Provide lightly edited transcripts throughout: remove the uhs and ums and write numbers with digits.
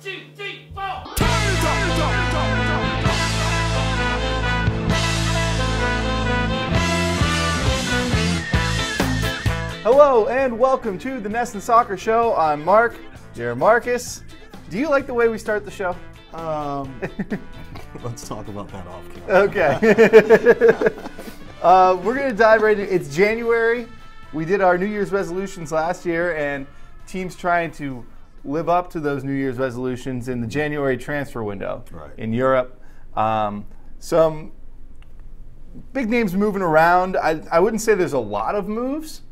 2, 3, 4. Hello and welcome to the NESN Soccer Show. I'm Mark. You're Marcus. Do you like the way we start the show? Let's talk about that off camera. Okay. We're going to dive right in. It's January. We did our New Year's resolutions last year, and teams trying to live up to those New Year's resolutions in the January transfer window in Europe. Some big names moving around. I wouldn't say there's a lot of moves,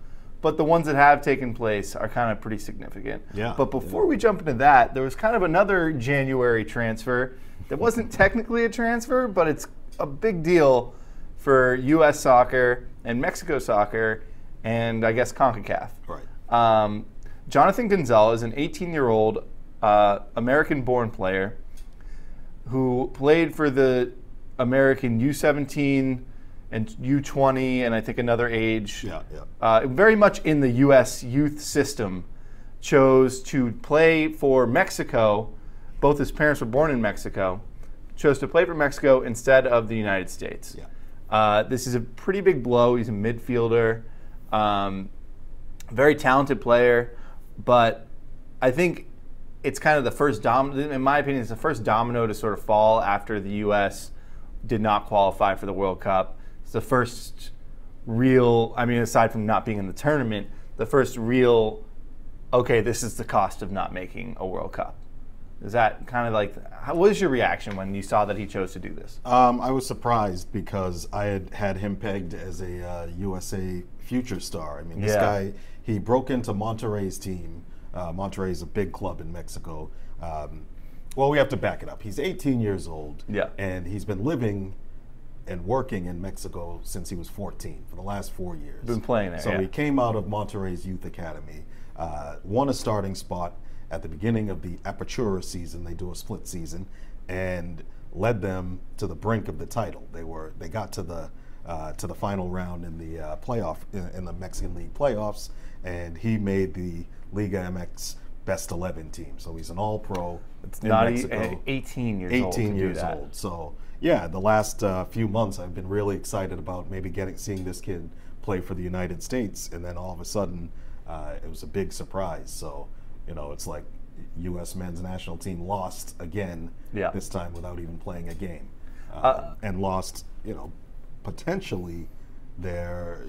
but the ones that have taken place are kind of pretty significant. Yeah. But before we jump into that, there was kind of another January transfer that wasn't technically a transfer, but it's a big deal for U.S. soccer and Mexico soccer and I guess CONCACAF. Right. Jonathan Gonzalez, an 18-year-old American-born player who played for the American U17 and U20 and I think another age, very much in the U.S. youth system, chose to play for Mexico. Both his parents were born in Mexico, chose to play for Mexico instead of the United States. Yeah. This is a pretty big blow. He's a midfielder, very talented player, but I think it's kind of the first domino, in my opinion, it's the first domino to sort of fall after the U.S. did not qualify for the World Cup. It's the first real, I mean, aside from not being in the tournament, the first real, okay, this is the cost of not making a World Cup. Is that kind of like, what was your reaction when you saw that he chose to do this? I was surprised because I had him pegged as a USA future star. I mean, this guy, he broke into Monterrey's team. Monterrey is a big club in Mexico. Well, we have to back it up. He's 18 years old, and he's been living and working in Mexico since he was 14 for the last 4 years. Been playing there. So he came out of Monterrey's youth academy, won a starting spot at the beginning of the Apertura season. They do a split season, and led them to the brink of the title. They got to the final round in the playoff in the Mexican League playoffs, and he made the Liga MX best 11 team. So he's an all-pro. It's in not Mexico. 18 years old. 18 years old. So yeah, the last few months I've been really excited about maybe seeing this kid play for the United States, and then all of a sudden it was a big surprise. So it's like U.S. men's national team lost again this time without even playing a game, and lost potentially their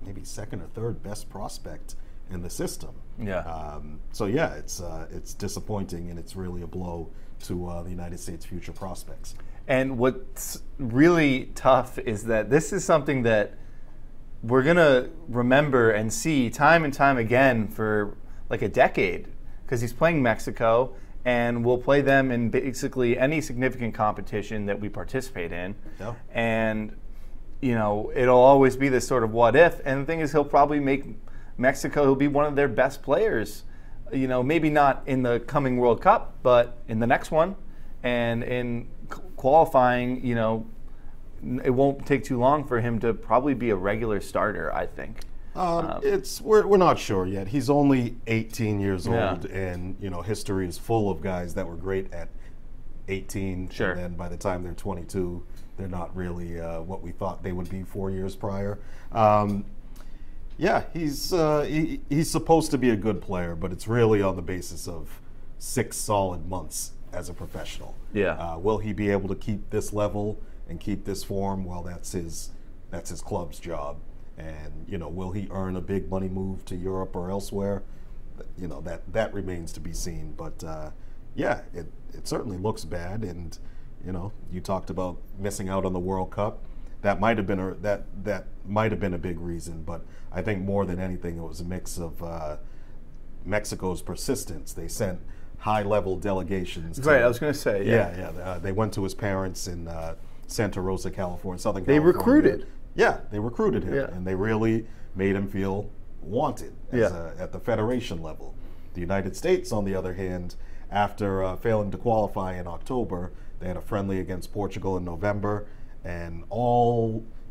maybe second or third best prospect in the system. So yeah, it's disappointing, and it's really a blow to the United States' future prospects. And what's really tough is that this is something that we're going to remember and see time and time again for like a decade, because he's playing Mexico, and we'll play them in basically any significant competition that we participate in. And it'll always be this sort of what if. And the thing is, he'll probably make Mexico, he'll be one of their best players. Maybe not in the coming World Cup, but in the next one, and in qualifying, it won't take too long for him to probably be a regular starter, I think. We're not sure yet. He's only 18 years old, and history is full of guys that were great at 18, and then by the time they're 22, they're not really what we thought they would be 4 years prior. Yeah, he's supposed to be a good player, but it's really on the basis of 6 solid months as a professional. Will he be able to keep this level and keep this form? Well, that's his club's job. And will he earn a big money move to Europe or elsewhere? That remains to be seen. But yeah, it certainly looks bad. And you talked about missing out on the World Cup. That might have been a big reason, but I think more than anything, it was a mix of Mexico's persistence. They sent high-level delegations. Right, I was going to say, they went to his parents in Santa Rosa, California, Southern California. They recruited. Yeah, they recruited him, and they really made him feel wanted at the federation level. The United States, on the other hand, after failing to qualify in October, they had a friendly against Portugal in November, and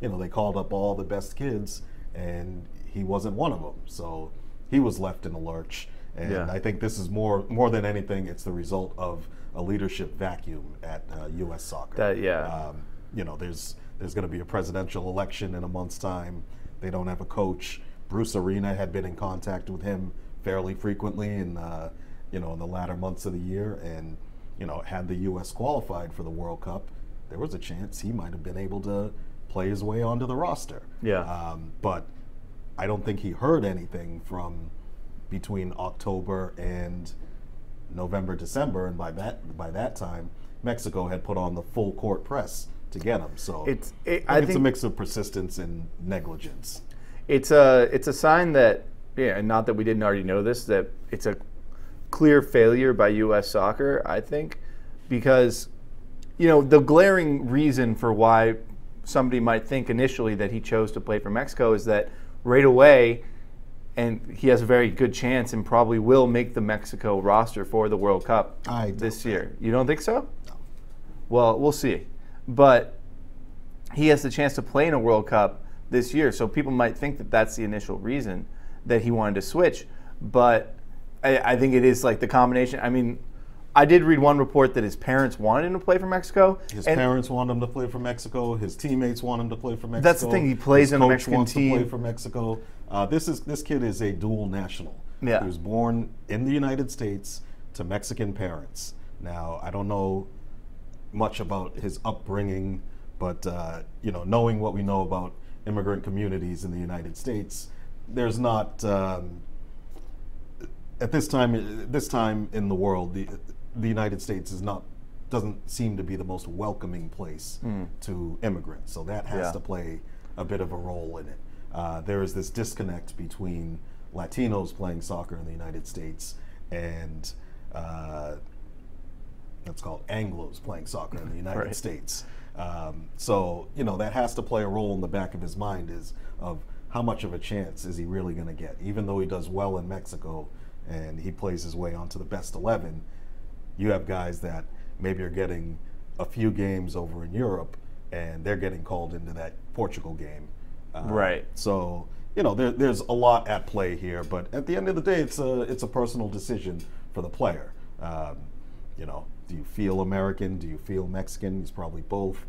they called up all the best kids, and he wasn't one of them. So he was left in a lurch, And I think this is more than anything, it's the result of a leadership vacuum at U.S. soccer. You know, there's going to be a presidential election in a month's time. They don't have a coach. Bruce Arena had been in contact with him fairly frequently in you know, in the latter months of the year, and you know, had the U.S. qualified for the World Cup, there was a chance he might have been able to play his way onto the roster. But I don't think he heard anything from between October and November, December, and by that time, Mexico had put on the full court press to get him. So I think it's a mix of persistence and negligence. It's a sign that, and not that we didn't already know this, that it's a clear failure by U.S. soccer, I think, because, you know, the glaring reason for why somebody might think initially that he chose to play for Mexico is that right away, and he has a very good chance and probably will make the Mexico roster for the World Cup this year. You don't think so? No. Well, we'll see. But he has the chance to play in a World Cup this year, so people might think that that's the initial reason that he wanted to switch. But I think it is like the combination. I mean, I did read one report that his parents wanted him to play for Mexico. His parents want him to play for Mexico. His teammates want him to play for Mexico. That's the thing. He plays in a Mexican team. To play for Mexico. This kid is a dual national. Yeah. He was born in the United States to Mexican parents. Now, I don't know much about his upbringing, but you know, knowing what we know about immigrant communities in the United States, there's not at this time in the world, the United States doesn't seem to be the most welcoming place to immigrants. So that has to play a bit of a role in it. There is this disconnect between Latinos playing soccer in the United States and that's called Anglos playing soccer in the United States. So, you know, that has to play a role in the back of his mind of how much of a chance is he really going to get. Even though he does well in Mexico and he plays his way onto the best 11, you have guys that maybe are getting a few games over in Europe and they're getting called into that Portugal game. So, you know, there's a lot at play here, but at the end of the day, it's a personal decision for the player. You know, do you feel American? Do you feel Mexican? He's probably both.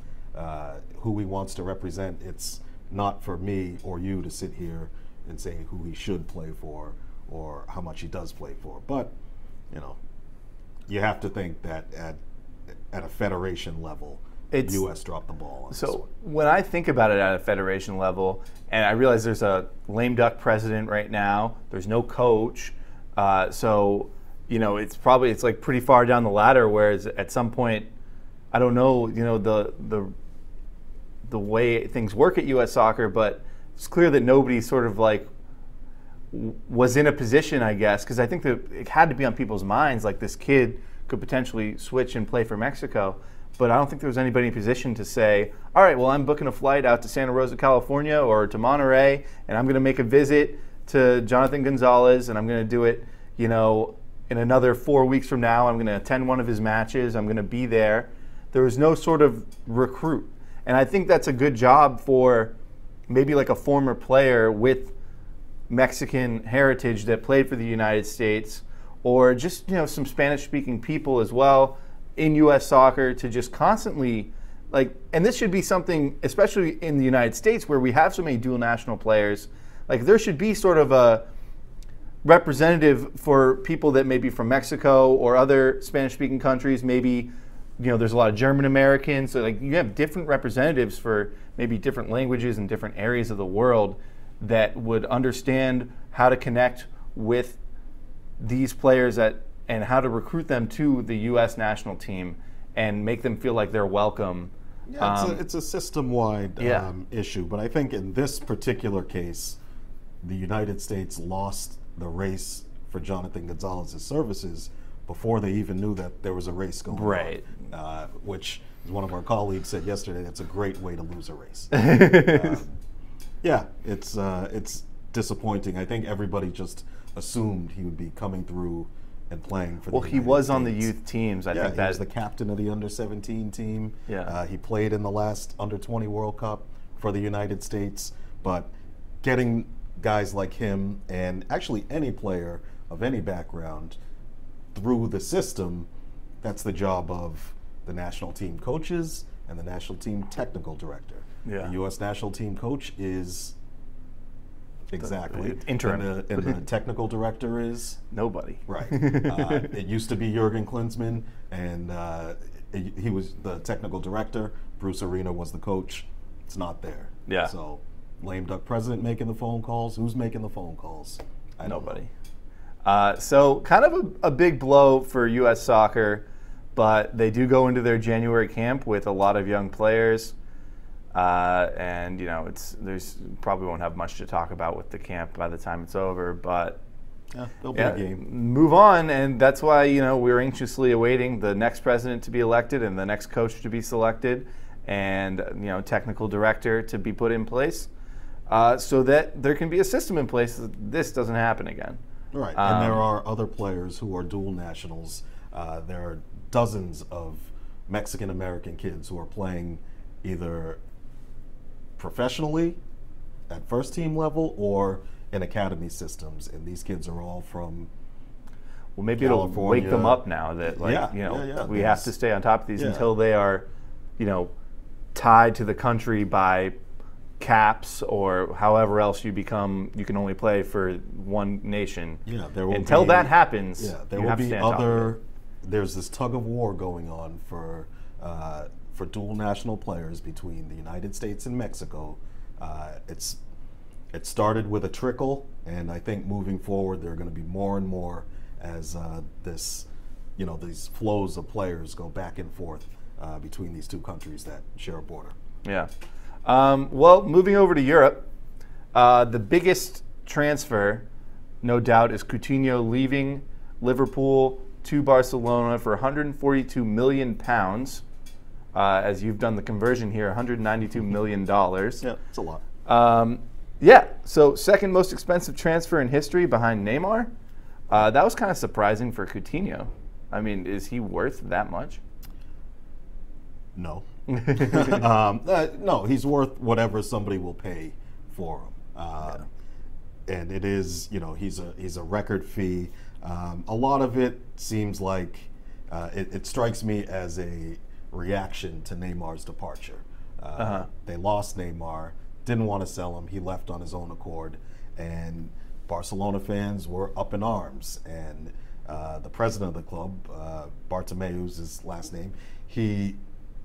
Who he wants to represent, it's not for me or you to sit here and say who he should play for or how much he does play for. But, you know, you have to think that at a federation level, the U.S. dropped the ball on this one. When I think about it at a federation level, and I realize there's a lame duck president right now, there's no coach, so, you know, it's like pretty far down the ladder, whereas at some point, I don't know, you know, the way things work at U.S. soccer, but it's clear that nobody sort of like was in a position, I guess, because I think that it had to be on people's minds, like this kid could potentially switch and play for Mexico. But I don't think there was anybody in position to say, all right, well, I'm booking a flight out to Santa Rosa, California, or to Monterey, and I'm going to make a visit to Jonathan Gonzalez, and I'm going to do it, you know, in another 4 weeks from now. I'm going to attend one of his matches. I'm going to be there. There was no sort of recruit. And I think that's a good job for maybe like a former player with Mexican heritage that played for the United States, or just, you know, some Spanish-speaking people as well in U.S. soccer to just constantly, like, and this should be something, especially in the United States where we have so many dual national players, like there should be sort of a representative for people that may be from Mexico or other Spanish-speaking countries. Maybe, you know, there's a lot of German Americans, so like you have different representatives for maybe different languages and different areas of the world that would understand how to connect with these players and how to recruit them to the U.S. national team and make them feel like they're welcome. Yeah, it's a system-wide issue, but I think in this particular case, the United States lost the race for Jonathan Gonzalez's services before they even knew that there was a race going on. Which, as one of our colleagues said yesterday, that's a great way to lose a race. Yeah, it's disappointing. I think everybody just assumed he would be coming through and playing for the United States. He was on the youth teams. I think that he was the captain of the under-17 team. He played in the last under-20 World Cup for the United States. But getting guys like him, and actually any player of any background through the system, that's the job of the national team coaches and the national team technical director. Yeah. The U.S. national team coach is exactly interim, and the technical director is nobody. Right. It used to be Jurgen Klinsmann, and he was the technical director. Bruce Arena was the coach. It's not there. Yeah. So, lame duck president making the phone calls. Who's making the phone calls? Nobody. So kind of a big blow for U.S. soccer, but they do go into their January camp with a lot of young players, and you know there's probably won't have much to talk about with the camp by the time it's over, but there'll be a game. Move on, and that's why we're anxiously awaiting the next president to be elected and the next coach to be selected, and technical director to be put in place, so that there can be a system in place that this doesn't happen again. Right, and there are other players who are dual nationals. There are dozens of Mexican-American kids who are playing either professionally at first-team level or in academy systems, and these kids are all from maybe California. It'll wake them up now that we have to stay on top of these until they are, tied to the country by caps or however else you can only play for one nation. Yeah, there will until that happens. Yeah, there will be other. There's this tug of war going on for dual national players between the United States and Mexico. It started with a trickle, and I think moving forward there are going to be more and more as these flows of players go back and forth between these two countries that share a border. Yeah. Well, moving over to Europe, the biggest transfer, no doubt, is Coutinho leaving Liverpool to Barcelona for £142 million. As you've done the conversion here, $192 million. Yeah, it's a lot. So second most expensive transfer in history behind Neymar. That was kind of surprising for Coutinho. I mean, is he worth that much? No. No, he's worth whatever somebody will pay for him. And it is, he's a record fee. A lot of it seems like it strikes me as a reaction to Neymar's departure. They lost Neymar, didn't want to sell him. He left on his own accord, and Barcelona fans were up in arms. And the president of the club, Bartomeu's his last name, he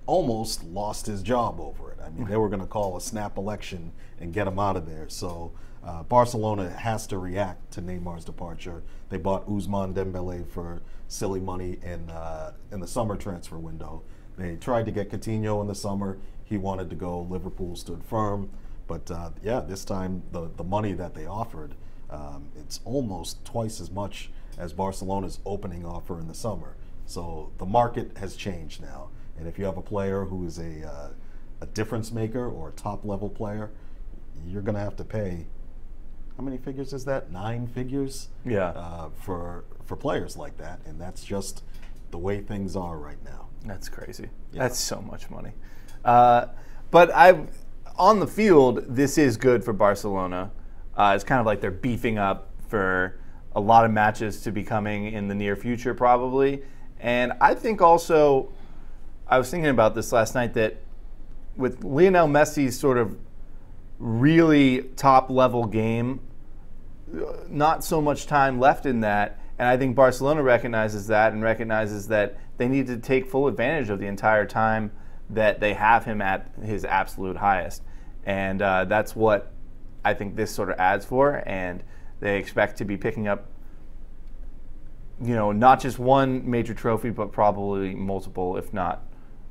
almost lost his job over it. I mean, they were going to call a snap election and get him out of there. So Barcelona has to react to Neymar's departure. They bought Ousmane Dembele for silly money in the summer transfer window. They tried to get Coutinho in the summer. He wanted to go. Liverpool stood firm. But this time the money that they offered, it's almost twice as much as Barcelona's opening offer in the summer. So the market has changed now. And if you have a player who is a difference maker or a top level player, you're going to have to pay, how many figures is that? 9 figures? Yeah. For players like that, and that's just the way things are right now. That's crazy. Yeah. That's so much money. But on the field, this is good for Barcelona. It's kind of like they're beefing up for a lot of matches to be coming in the near future, probably. And I think also, I was thinking about this last night, that with Lionel Messi's sort of really top-level game, not so much time left in that, and I think Barcelona recognizes that and recognizes that they need to take full advantage of the entire time that they have him at his absolute highest. And that's what I think this sort of adds for, and they expect to be picking up, not just one major trophy, but probably multiple, if not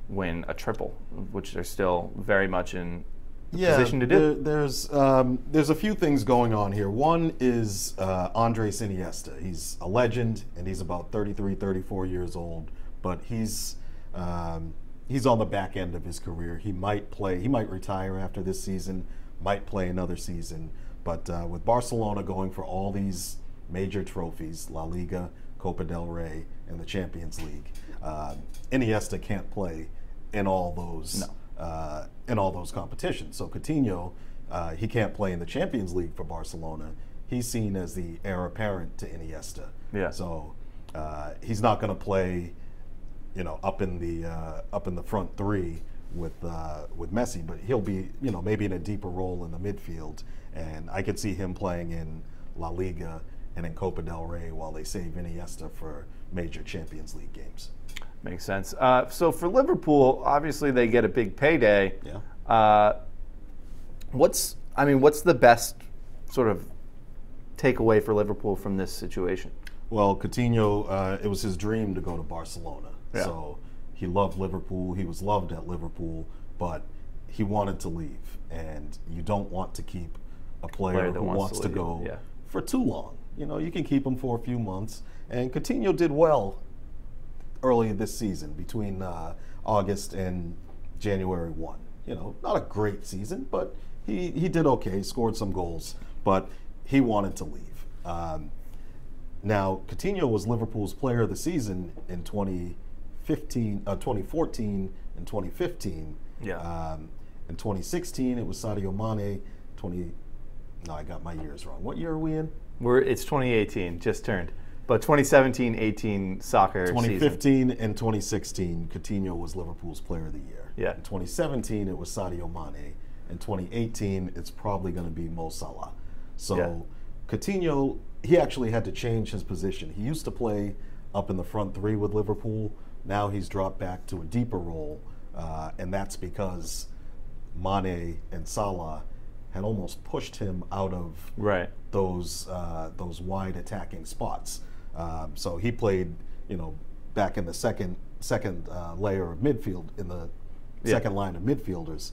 win a triple, which they're still very much in position to do. There's a few things going on here. One is Andres Iniesta. He's a legend, and he's about 33, 34 years old, but he's on the back end of his career. He might retire after this season, might play another season, but with Barcelona going for all these major trophies, La Liga, Copa del Rey, and the Champions League, Iniesta can't play in all those competitions. So Coutinho, he can't play in the Champions League for Barcelona. he's seen as the heir apparent to Iniesta. Yeah. So he's not going to play, up in the front three with Messi, but he'll be, maybe in a deeper role in the midfield. And I could see him playing in La Liga and in Copa del Rey while they save Iniesta for major Champions League games. Makes sense. So for Liverpool, obviously they get a big payday. Yeah. What's the best sort of takeaway for Liverpool from this situation? Well, Coutinho, it was his dream to go to Barcelona. Yeah. So he loved Liverpool. He was loved at Liverpool, but he wanted to leave. And you don't want to keep a player who wants to go for too long. You can keep him for a few months. And Coutinho did well early this season, between August and January 1. Not a great season, but he did okay, scored some goals, but he wanted to leave. Now, Coutinho was Liverpool's player of the season in 2014 and 2015. Yeah. In 2016, it was Sadio Mane. No, I got my years wrong. What year are we in? It's 2018, just turned. But 2017-18 soccer 2015 and 2016, Coutinho was Liverpool's player of the year. Yeah. In 2017, it was Sadio Mane. In 2018, it's probably going to be Mo Salah. So Coutinho, he actually had to change his position. He used to play up in the front three with Liverpool. Now he's dropped back to a deeper role, and that's because Mane and Salah had almost pushed him out of those wide attacking spots. So he played, back in the second layer of midfield, in the second line of midfielders.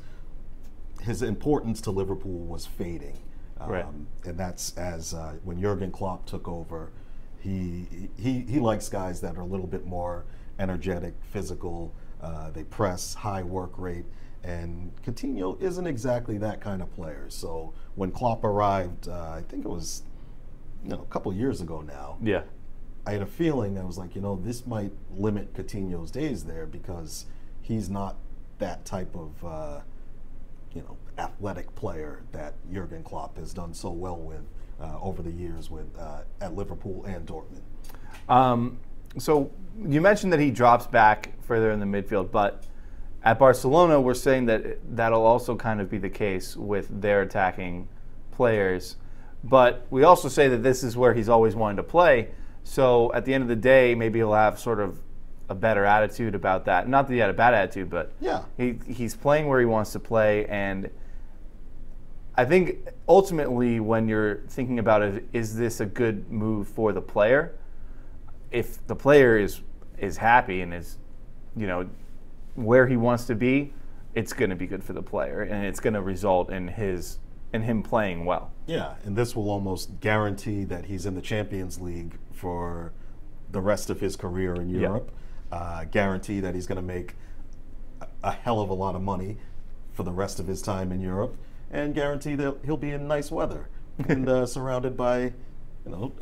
His importance to Liverpool was fading, and that's as when Jurgen Klopp took over. He likes guys that are a little bit more energetic, physical. They press, high work rate. And Coutinho isn't exactly that kind of player. So when Klopp arrived, I think it was a couple of years ago now. Yeah. I had a feeling, I was like, this might limit Coutinho's days there, because he's not that type of athletic player that Jurgen Klopp has done so well with over the years with at Liverpool and Dortmund. So you mentioned that he drops back further in the midfield, but at Barcelona, we're saying that that'll also kind of be the case with their attacking players. But we also say that this is where he's always wanted to play. So at the end of the day, maybe he'll have sort of a better attitude about that. Not that he had a bad attitude, but he's playing where he wants to play. And I think ultimately, when you're thinking about it, is this a good move for the player? If the player is happy and is, where he wants to be, it's going to be good for the player, and it's going to result in him playing well. Yeah, and this will almost guarantee that he's in the Champions League for the rest of his career in Europe. Guarantee that he's going to make a hell of a lot of money for the rest of his time in Europe, and guarantee that he'll be in nice weather and surrounded by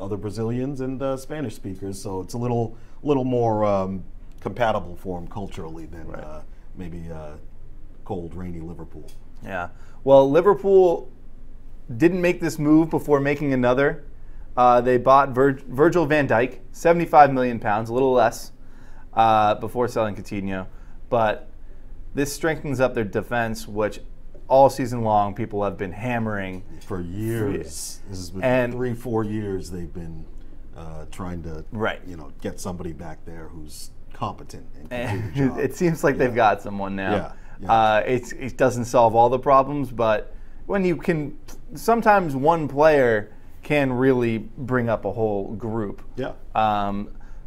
other Brazilians and Spanish speakers. So it's a little more compatible for him culturally than maybe cold, rainy Liverpool. Yeah. Well, Liverpool didn't make this move before making another. They bought Virgil van Dijk, £75 million, a little less, before selling Coutinho. But this strengthens up their defense, which all season long people have been hammering. For years. This has been 3-4 years they've been trying to get somebody back there who's competent and can do the job. It seems like they've got someone now. Yeah. It doesn't solve all the problems, but when you can, sometimes one player can really bring up a whole group. Yeah.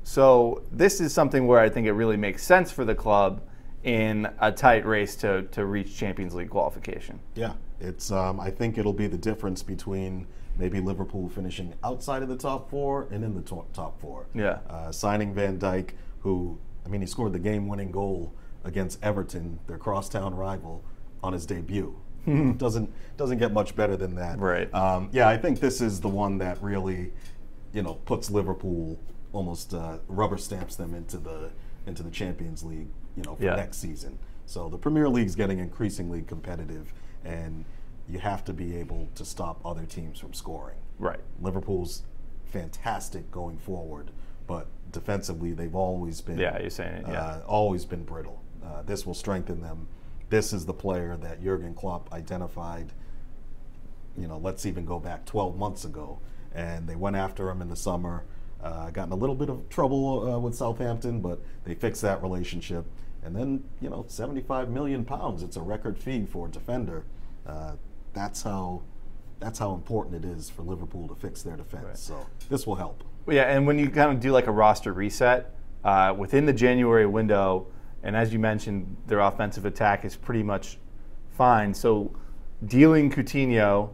So this is something where I think it really makes sense for the club in a tight race to reach Champions League qualification. Yeah, it's. I think it'll be the difference between maybe Liverpool finishing outside of the top four and in the top four. Yeah. Signing Van Dijk, who, he scored the game-winning goal against Everton, their crosstown rival, on his debut. Doesn't get much better than that. Right. I think this is the one that really, puts Liverpool, almost rubber stamps them into the Champions League, for next season. So the Premier League's getting increasingly competitive, and you have to be able to stop other teams from scoring. Right. Liverpool's fantastic going forward, but defensively they've always been you're saying it, always been brittle. This will strengthen them. This is the player that Jurgen Klopp identified, let's even go back 12 months ago, and they went after him in the summer. Got in a little bit of trouble with Southampton, but they fixed that relationship. And then, 75 million pounds, it's a record fee for a defender. That's how important it is for Liverpool to fix their defense. Right. So this will help. Well, yeah, and when you kind of do like a roster reset within the January window, and as you mentioned, their offensive attack is pretty much fine. So dealing Coutinho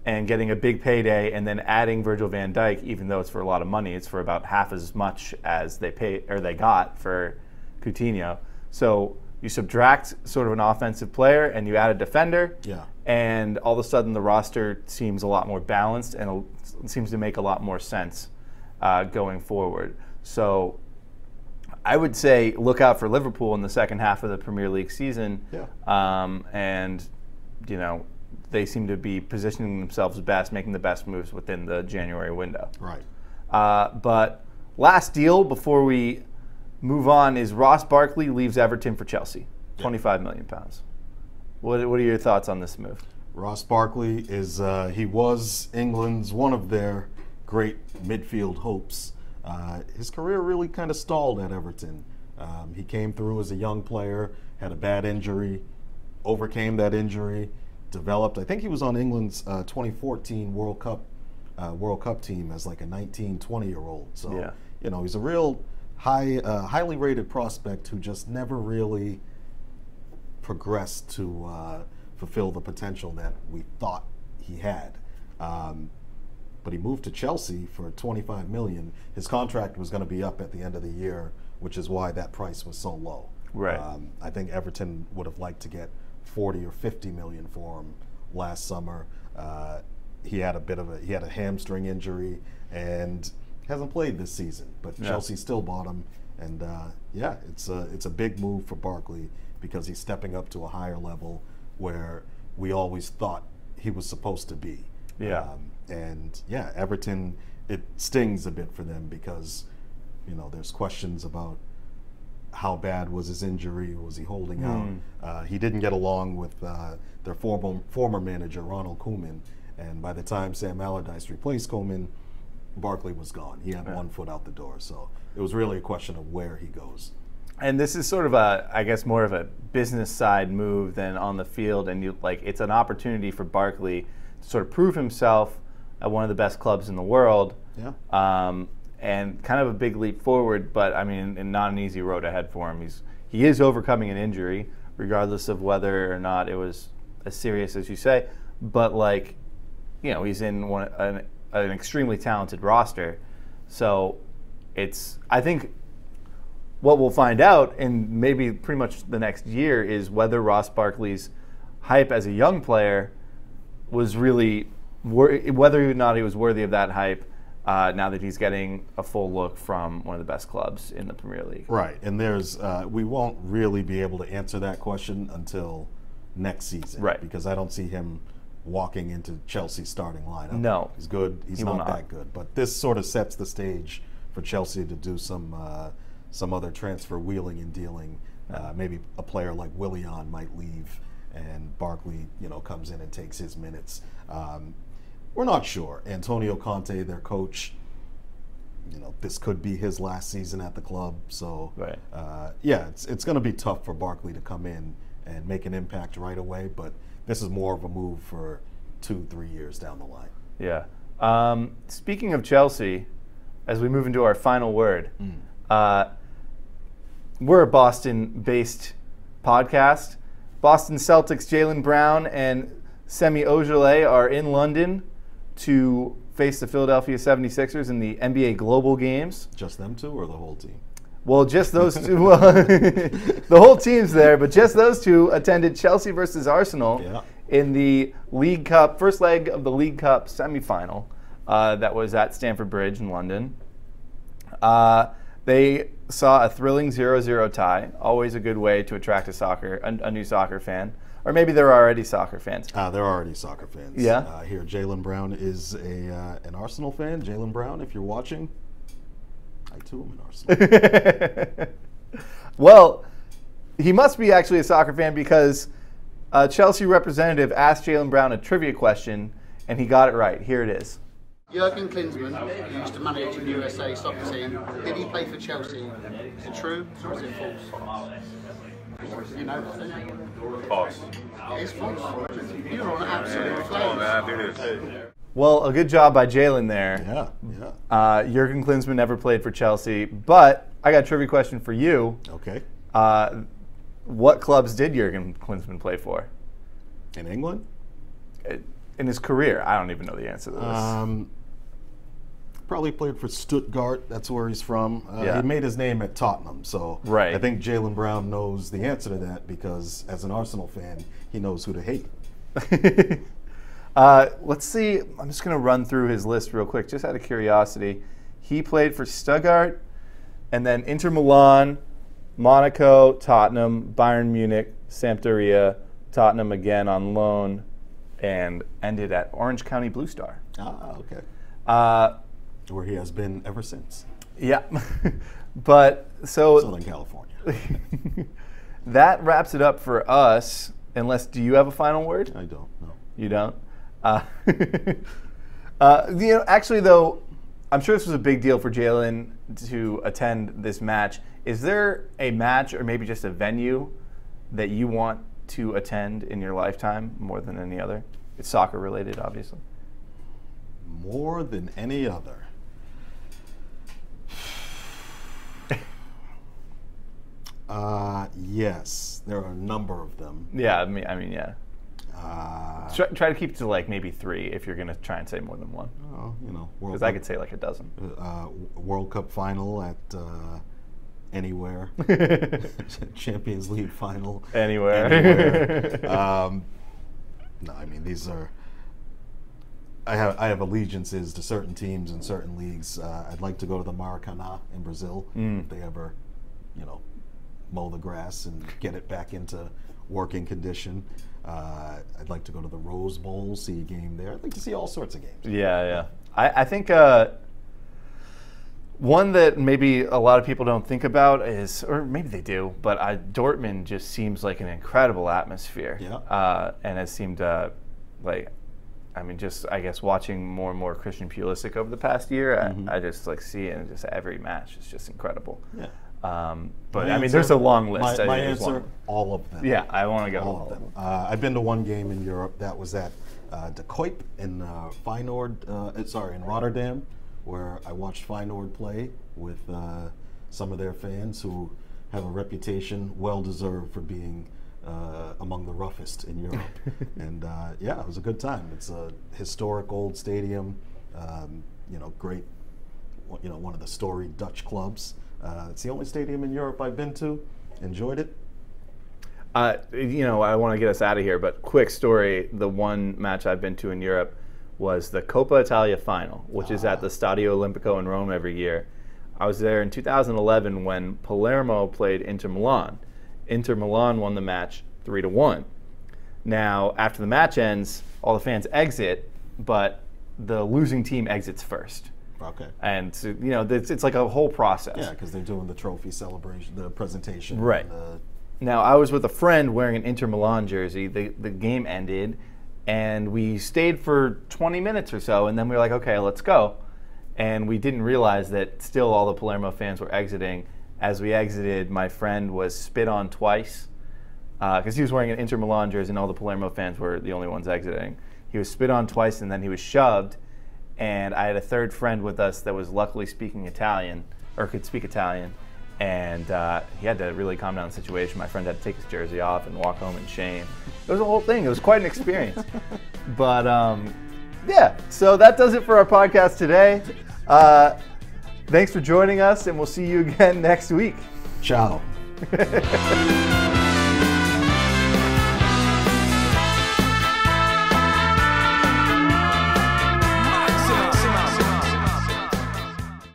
and getting a big payday, and then adding Virgil van Dijk, even though it's for a lot of money, it's for about half as much as they got for Coutinho. So you subtract sort of an offensive player and you add a defender, and all of a sudden the roster seems a lot more balanced and seems to make a lot more sense going forward. So I would say look out for Liverpool in the second half of the Premier League season, and they seem to be positioning themselves best, making the best moves within the January window. Right. But last deal before we move on is Ross Barkley leaves Everton for Chelsea, £25 million. What are your thoughts on this move? Ross Barkley he was England's one of their great midfield hopes. His career really kind of stalled at Everton. He came through as a young player, had a bad injury, overcame that injury, developed. I think he was on England's 2014 World Cup team as like a 19, 20-year-old. So he's a real highly rated prospect who just never really progressed to fulfill the potential that we thought he had. But he moved to Chelsea for $25 million. His contract was going to be up at the end of the year, which is why that price was so low. Right. I think Everton would have liked to get 40 or 50 million for him last summer. He had a hamstring injury and hasn't played this season, but Chelsea still bought him. And it's a big move for Barkley because he's stepping up to a higher level where we always thought he was supposed to be. Everton, it stings a bit for them because there's questions about how bad was his injury, was he holding out? He didn't get along with their former manager, Ronald Koeman, and by the time Sam Allardyce replaced Koeman, Barkley was gone. He had one foot out the door, so it was really a question of where he goes. And this is sort of more of a business side move than on the field, and it's an opportunity for Barkley to sort of prove himself at one of the best clubs in the world. And kind of a big leap forward, but and not an easy road ahead for him. He is overcoming an injury, regardless of whether or not it was as serious as you say. But he's in an extremely talented roster. So I think what we'll find out in maybe pretty much the next year is whether Ross Barkley's hype as a young player was really, whether or not he was worthy of that hype now that he's getting a full look from one of the best clubs in the Premier League. Right, and we won't really be able to answer that question until next season. Right. Because I don't see him walking into Chelsea's starting lineup. No. He's good. He's not that good. But this sort of sets the stage for Chelsea to do some other transfer wheeling and dealing. Maybe a player like Willian might leave and Barkley, comes in and takes his minutes. We're not sure. Antonio Conte, their coach, this could be his last season at the club. So, it's going to be tough for Barkley to come in and make an impact right away. But this is more of a move for 2-3 years down the line. Yeah. Speaking of Chelsea, as we move into our final word, we're a Boston-based podcast. Boston Celtics' Jaylen Brown and Semi Ojeleye are in London to face the Philadelphia 76ers in the NBA Global Games. Just them two or the whole team? Well, just those two. Well, the whole team's there, but just those two attended Chelsea versus Arsenal in the League Cup, first leg of the League Cup semifinal that was at Stamford Bridge in London. They saw a thrilling 0-0 tie, always a good way to attract a new soccer fan. Or maybe they're already soccer fans. They're already soccer fans. Yeah. Here, Jaylen Brown is an Arsenal fan. Jaylen Brown, if you're watching, I too am an Arsenal. Well, he must be actually a soccer fan because a Chelsea representative asked Jaylen Brown a trivia question, and he got it right. Here it is. Jurgen Klinsmann, who used to manage the USA soccer team, did he play for Chelsea? Is it true or is it false? You know that. False. It's false. You're on absolute Oh, man, flames. I do this. Well, a good job by Jaylen there. Yeah. Jurgen Klinsmann never played for Chelsea, but I got a trivia question for you. Okay. What clubs did Jurgen Klinsmann play for? In England? In his career, I don't even know the answer to this. Probably played for Stuttgart. That's where he's from. Yeah. He made his name at Tottenham, so Right. I think Jaylen Brown knows the answer to that because, as an Arsenal fan, he knows who to hate. Let's see. I'm just going to run through his list real quick, just out of curiosity. He played for Stuttgart, and then Inter Milan, Monaco, Tottenham, Bayern Munich, Sampdoria, Tottenham again on loan, and ended at Orange County Blue Star. Okay. Where he has been ever since. Yeah. But so Southern California. that wraps it up for us. Unless, do you have a final word? I don't know. You don't? Actually, though, I'm sure this was a big deal for Jaylen to attend this match. Is there a match or maybe just a venue that you want to attend in your lifetime more than any other? It's soccer related, obviously. More than any other. Yes, there are a number of them. Yeah, I mean, yeah. Try to keep it to like maybe 3 if you're going to try and say more than one. Oh, Because I could say like a dozen. World Cup final at anywhere. Champions League final Anywhere. No, I mean these are. I have allegiances to certain teams in certain leagues. I'd like to go to the Maracanã in Brazil if they ever, mow the grass and get it back into working condition. I'd like to go to the Rose Bowl, see a game there. I'd like to see all sorts of games. Yeah. I think one that maybe a lot of people don't think about is, or maybe they do, but Dortmund just seems like an incredible atmosphere. Yeah. And has seemed I guess watching more and more Christian Pulisic over the past year, I just see it in just every match. It's just incredible. Yeah. But there's a long list. My answer, all of them. Yeah, I want to go all of them. I've been to one game in Europe. That was at De Kuip in in Rotterdam, where I watched Feyenoord play with some of their fans who have a reputation, well deserved, for being among the roughest in Europe. And it was a good time. It's a historic old stadium. Great. One of the storied Dutch clubs. It's the only stadium in Europe I've been to. Enjoyed it. I want to get us out of here, but quick story. The one match I've been to in Europe was the Coppa Italia final, which is at the Stadio Olimpico in Rome every year. I was there in 2011 when Palermo played Inter Milan. Inter Milan won the match 3-1. Now, after the match ends, all the fans exit, but the losing team exits first. Okay. And it's like a whole process. Yeah, because they're doing the trophy celebration, the presentation. Right. Now, I was with a friend wearing an Inter Milan jersey. The game ended, and we stayed for 20 minutes or so, and then we were like, okay, let's go. And we didn't realize that still all the Palermo fans were exiting. As we exited, my friend was spit on twice because he was wearing an Inter Milan jersey, and all the Palermo fans were the only ones exiting. He was spit on twice, and then he was shoved. And I had a third friend with us that was luckily speaking Italian, or could speak Italian, and he had to really calm down the situation. My friend had to take his jersey off and walk home in shame. It was a whole thing. It was quite an experience. But so that does it for our podcast today. Thanks for joining us, and we'll see you again next week. Ciao.